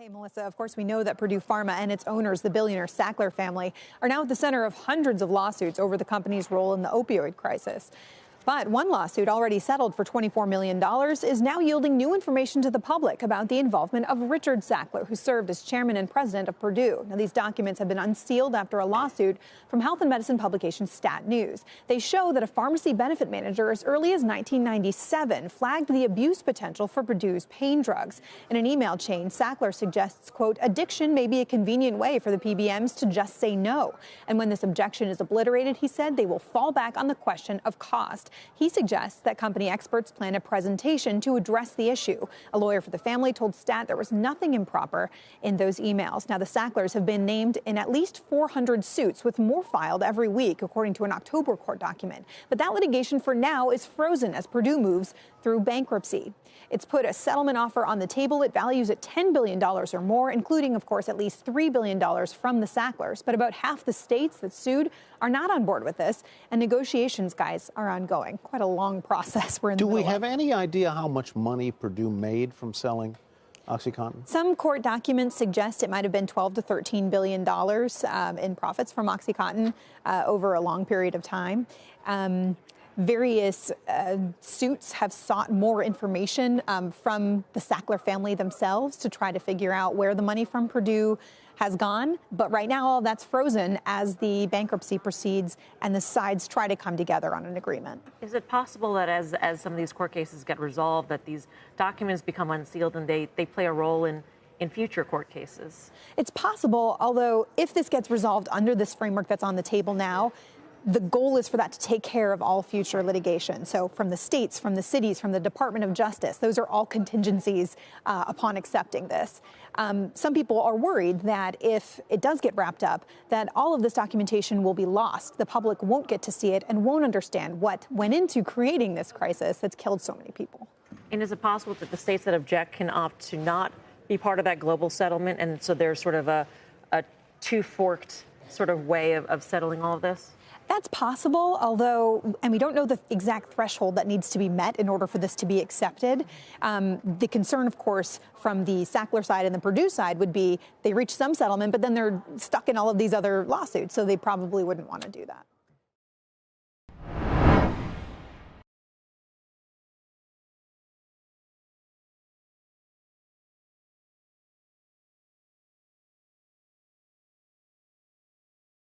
Hey, Melissa, of course, we know that Purdue Pharma and its owners, the billionaire Sackler family, are now at the center of hundreds of lawsuits over the company's role in the opioid crisis. But one lawsuit, already settled for $24 million, is now yielding new information to the public about the involvement of Richard Sackler, who served as chairman and president of Purdue. Now, these documents have been unsealed after a lawsuit from health and medicine publication Stat News. They show that a pharmacy benefit manager as early as 1997 flagged the abuse potential for Purdue's pain drugs. In an email chain, Sackler suggests, quote, addiction may be a convenient way for the PBMs to just say no. And when this objection is obliterated, he said they will fall back on the question of cost. He suggests that company experts plan a presentation to address the issue. A lawyer for the family told Stat there was nothing improper in those emails. Now, the Sacklers have been named in at least 400 suits, with more filed every week, according to an October court document. But that litigation for now is frozen as Purdue moves through bankruptcy. It's put a settlement offer on the table. It values at $10 billion or more, including, of course, at least $3 billion from the Sacklers. But about half the states that sued are not on board with this, and negotiations, guys, are ongoing. Quite a long process we're in the middle of. Do we have any idea how much money Purdue made from selling Oxycontin? Some court documents suggest it might have been $12 to $13 billion in profits from Oxycontin over a long period of time. Various suits have sought more information from the Sackler family themselves to try to figure out where the money from Purdue has gone. But right now, all that's frozen as the bankruptcy proceeds and the sides try to come together on an agreement. Is it possible that as some of these court cases get resolved, that these documents become unsealed and they play a role in future court cases? It's possible, although if this gets resolved under this framework that's on the table now, the goal is for that to take care of all future litigation. So from the states, from the cities, from the Department of Justice, those are all contingencies upon accepting this. Some people are worried that if it does get wrapped up, that all of this documentation will be lost. The public won't get to see it and won't understand what went into creating this crisis that's killed so many people. And is it possible that the states that object can opt to not be part of that global settlement? And so there's sort of a two-forked sort of way of settling all of this? That's possible, although, and we don't know the exact threshold that needs to be met in order for this to be accepted. The concern, of course, from the Sackler side and the Purdue side would be they reach some settlement, but then they're stuck in all of these other lawsuits, so they probably wouldn't want to do that.